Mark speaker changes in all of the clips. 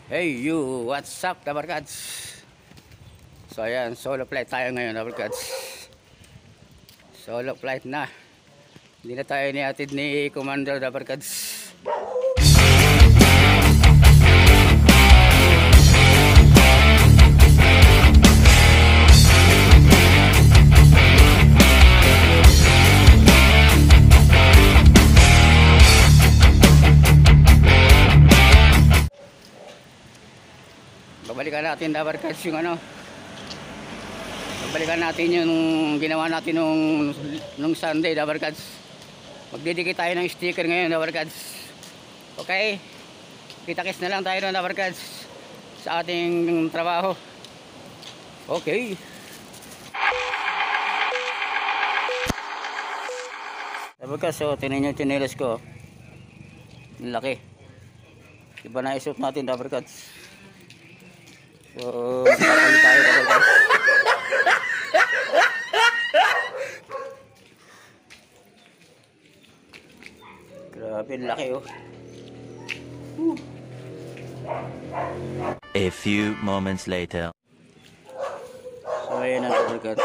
Speaker 1: Hey you, what's up Dabarkads? So ayan, solo flight tayo ngayon Dabarkads. Solo flight na. Hindi na tayo niatid ni Commander Dabarkads. Babalikan natin Dabarkads yung babalikan natin yung ginawa natin nung Sunday Dabarkads. Magdidikit tayo ng sticker ngayon Dabarkads. Okay, kita-kits na lang tayo ng Dabarkads sa ating trabaho. Okay, Dabarkads, so tinan yung chinelas ko, ang laki. Iba na isuot natin Dabarkads. So, magpapalit tayo Dabarkads. Grabe, laki oh.
Speaker 2: A few moments later.
Speaker 1: So, ayan na Dabarkads.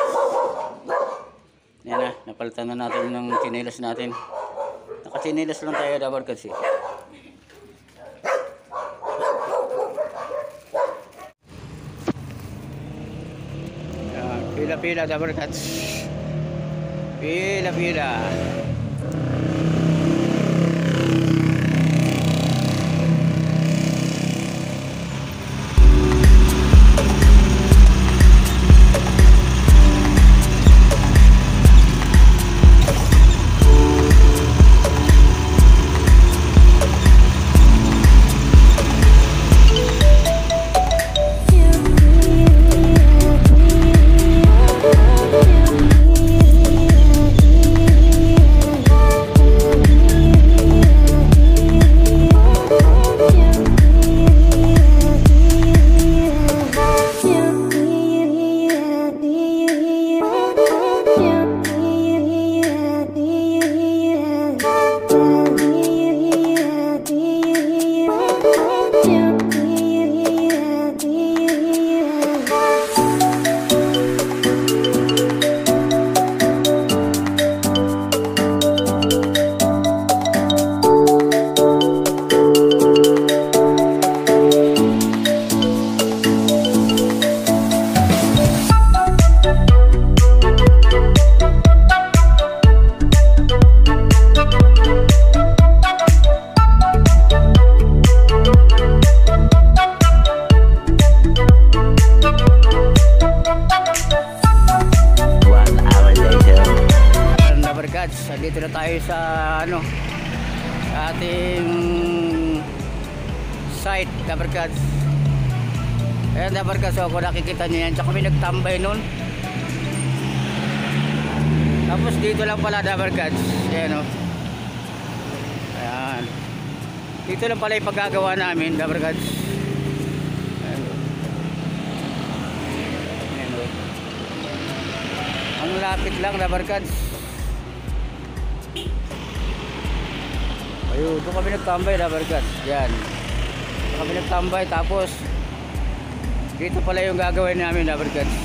Speaker 1: Ayan na, napalitan na natin ng chinelas natin. Naka-chinelas lang tayo Dabarkads eh. Pila-pila Dabarkads. Pila-pila. Dito na tayo sa sa ating site Dabarkads. Ayan Dabarkads, so kung nakikita nyo yan, tsaka kami nagtambay nun. Tapos dito lang pala Dabarkads. Ayan o. Ayan. Dito lang pala yung paggagawa namin Dabarkads. Ayan o. Ayan o. Ang lapit lang Dabarkads. Ayun, doon kami nagtambay Dabarkads. Yan. Doon kami nagtambay, tapos dito pala yung gagawin namin Dabarkads.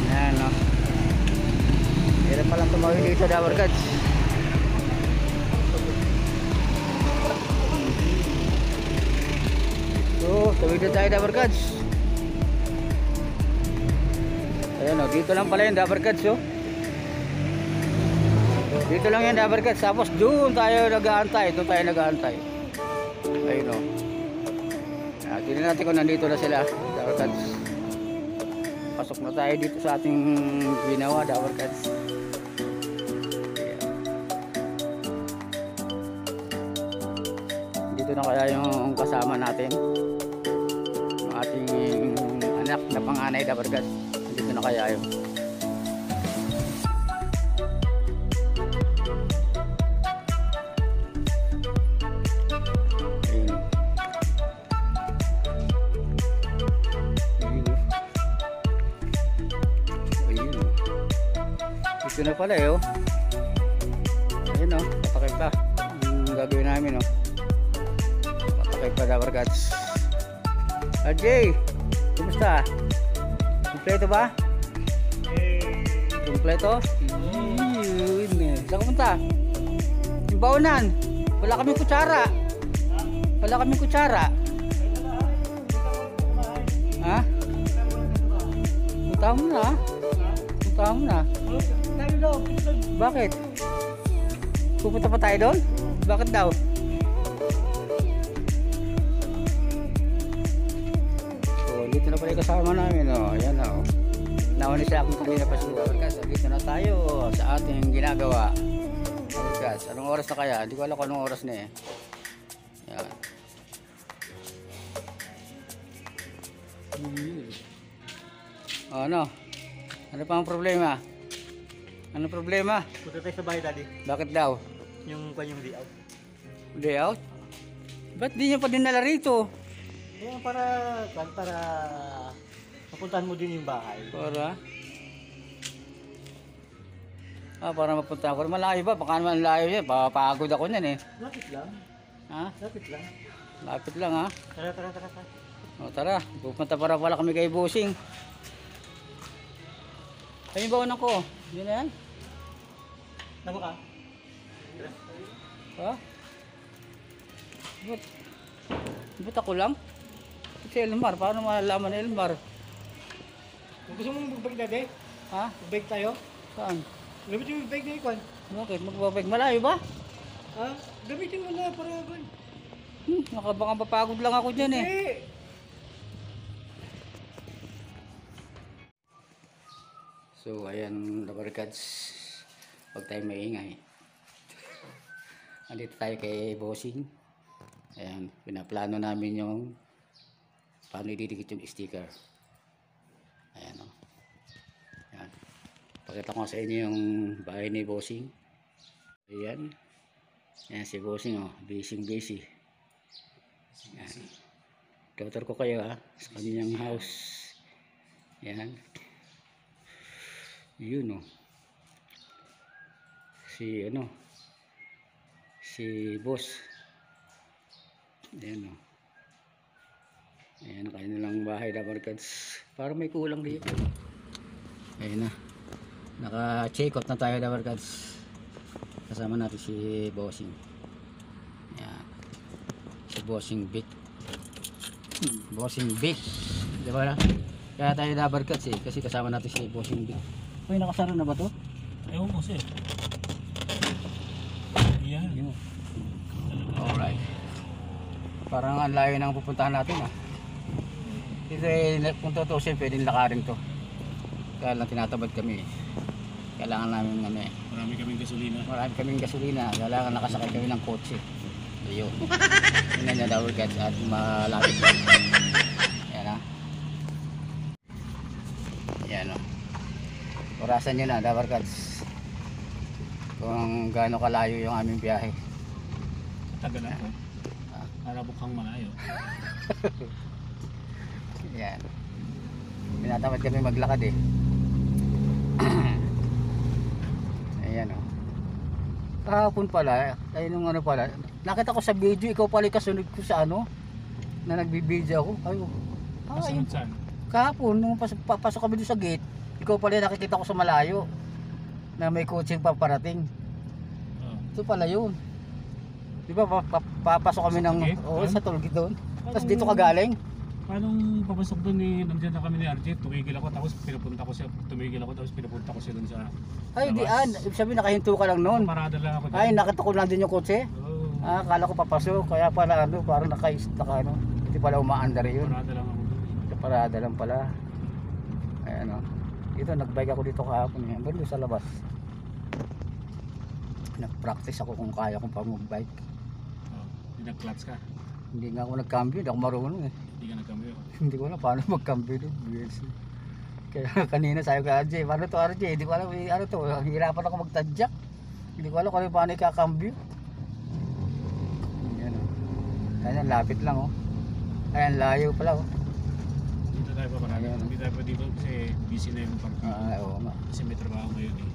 Speaker 1: Yan o. Hirap palang tumawin dito Dabarkads. So, tawid na tayo Dabarkads. Ayan o, dito lang pala yung Dabarkads o. Dito lang yan Dabarkads. Tapos doon tayo nag-aantay. Doon tayo nag-aantay. Ayun o. Tingnan natin kung nandito na sila Dabarkads. Pasok na tayo dito sa ating ginawa Dabarkads. Dito na kaya yung kasama natin, yung ating anak na panganay Dabarkads. Dito na kaya yun. Ito na pala eh oh. Ayun oh, patakip pa. Ang gagawin namin oh. Sakay pa Dabarkads. RJ, kumusta? Kompleto ba? Kompleto? Yun. Saan pumunta? Yung baunan. Wala kaming kutsara. Wala kaming kutsara. Ha? Punta mo na. Punta mo na. Bakit? Pupunta pa tayo doon? Bakit daw? So, dito na pala yung kasama namin. Oh. Ayan o. Oh. Nauna siya akong kanina pa siya. Dabarkads, dito na tayo sa ating ginagawa. Dabarkads, anong oras na kaya? Hindi ko alam kung anong oras na eh. Ayan. Ano? Ano pa ang problema? Ano problema?
Speaker 3: Punta tayo sa bahay, Daddy.
Speaker 1: Bakit daw?
Speaker 3: Yung kanyang layout.
Speaker 1: Layout? Ba't di nyo pa dinala rito?
Speaker 3: Yan para mapuntahan mo din yung bahay.
Speaker 1: Para? Para mapunta ako. Malayo ba? Baka naman layo yan. Papagod ako niyan eh.
Speaker 3: Lapit lang.
Speaker 1: Ha?
Speaker 3: Lapit lang.
Speaker 1: Lapit lang ha?
Speaker 3: Tara.
Speaker 1: O tara. Pupunta para pala kami kay Bossing. Ayun ba unang ko? Yun na yan?
Speaker 3: Nago ka?
Speaker 1: Ha? Ba't ako lang? Si Elmar, paano malalaman ni Elmar?
Speaker 3: Kung gusto mong magbag, Daddy,
Speaker 1: Ha?
Speaker 3: magbag tayo.
Speaker 1: Saan?
Speaker 3: Gamitin mo yung bag na ikon.
Speaker 1: Bakit? Magbabag malayo ba?
Speaker 3: Ha? Gamitin mo na para ikon.
Speaker 1: Baka mapapagod lang ako dyan eh.
Speaker 3: Eh!
Speaker 1: So ayan Dabarkads, huwag tayo maingay. Andito tayo kay Bossing. Ayan, pinaplano namin yung paano ididikit yung sticker. Ayan o. Ayan. Pakita ko sa inyo yung bahay ni Bossing. Ayan. Ayan si Bossing o, busy. Ayan. Tutor ko kayo ha, sa kanyang house. Ayan. Yun o. Si boss. Ayan o. Ayan ang kanilang bahay Dabarkads. Parang may kulang dito. Ayan na. Naka-check out na tayo Dabarkads. Kasama natin si Bossing. Ayan. Si Bossing Big. Bossing Big. Diba na? Kaya tayo Dabarkads eh. Kasi kasama natin si Bossing Big. Uy, nakasara na ba to?
Speaker 3: Ewan ko siya. Yan.
Speaker 1: Yun. Alright. Parang ang layo ng pupuntahan natin ah. Dito eh, kung tutusin pwedeng lakarin to. Kaya lang tinatabad kami eh. Kailangan namin ano eh.
Speaker 3: Marami kaming gasolina.
Speaker 1: Kailangan nakasakay kami ng kotse. Ayun. Tingnan niya Dabarkads at malapit lang. Yan ah. Yan oh. Orasan nyo na Dabarkads kung gaano kalayo yung aming biyahe.
Speaker 3: Tagal ako. Harap kang malayo.
Speaker 1: Yan. Pinatamad kami maglakad eh. Ayan o. Kahapon pala, ayun yung ano pala. Nakita ko sa video, ikaw pala kasunod ko sa ano na nagbibideo ako. Ayun.
Speaker 3: Kasunod saan?
Speaker 1: Kahapon, nung papasok kami doon sa gate, ikaw pala nakikita ko sa malayo na may coaching paparating. Ito pala yun. Di ba papasok kami
Speaker 3: sa
Speaker 1: ng sa tollgate doon. Tapos dito ka galing.
Speaker 3: Paano papasok doon eh, nandiyan na kami ni RJ, tumigil ako tapos pinapunta ko siya doon sa
Speaker 1: Ay, ibig sabihin nakahinto ka lang noon.
Speaker 3: Parada lang ako doon.
Speaker 1: Ay, nakita ko lang din yung kotse. Akala ko papasok, kaya pala ano, parang naka ano, hindi pala umaandar yun.
Speaker 3: Parada lang ako doon.
Speaker 1: Parada lang pala. Ayan o. Dito, nagbike ako dito kahapon eh. Doon sa labas. Nag-practice ako kung kaya kong mag-bike.
Speaker 3: Nag-clutch ka?
Speaker 1: Hindi nga ako nag-cambio, hindi ako marunong eh.
Speaker 3: Hindi ka nag-cambio?
Speaker 1: Hindi ko alam paano mag-cambio doon. Kaya kanina sabi ko RJ, paano to RJ? Hindi ko alam, ano to, hirapan ako magtadyak. Hindi ko alam kung paano ikakambyo. Ayan o. Ayan, lapit lang o. Ayan, layo pala o.
Speaker 3: Dito tayo pa parada. Hindi tayo pa dito kasi busy na yung parking.
Speaker 1: Oo nga.
Speaker 3: Kasi may trabaho ngayon eh.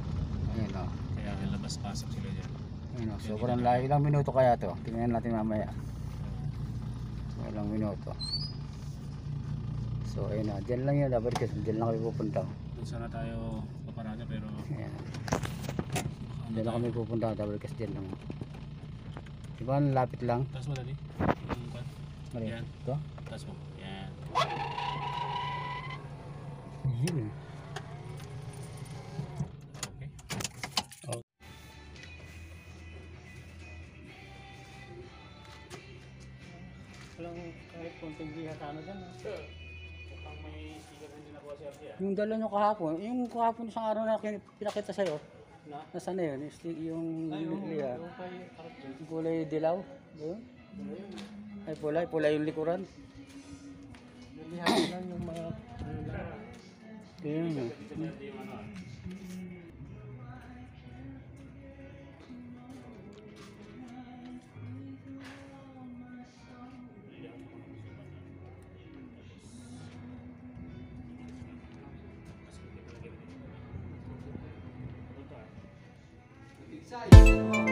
Speaker 1: Ayan o.
Speaker 3: Kaya labas-pasok sila dyan.
Speaker 1: Ayan o, sobrang layo. Ilang minuto kaya to? Tingnan natin mamaya. Ilang minuto. So ayun na, dyan lang yun Dabarkad, dyan lang kami pupunta.
Speaker 3: Doon sana tayo paparada pero
Speaker 1: Ayan.
Speaker 3: ano
Speaker 1: Dyan lang
Speaker 3: tayo?
Speaker 1: kami pupunta Dabarkad, dyan lang. Diba lapit lang?
Speaker 3: Taas mo dali.
Speaker 1: Mali.
Speaker 3: Yan.
Speaker 1: Ito?
Speaker 3: Taas mo. Yan.
Speaker 1: Yun.
Speaker 3: Okay. Walang kahit konting lihatano dyan. Mukhang may sticker na din ako si RJ.
Speaker 1: Yung dala nyo kahapon, yung kahapon isang araw na pinakita sa'yo,
Speaker 3: Na?
Speaker 1: nasaan na yun? Yung liha.
Speaker 3: Yung kay RJ.
Speaker 1: Yung kulay dilaw? Yun? Ay pulay yung likuran.
Speaker 3: Nalihatano lang yung mga ano lang.
Speaker 1: Yun.
Speaker 3: Yung ano.
Speaker 1: Excited.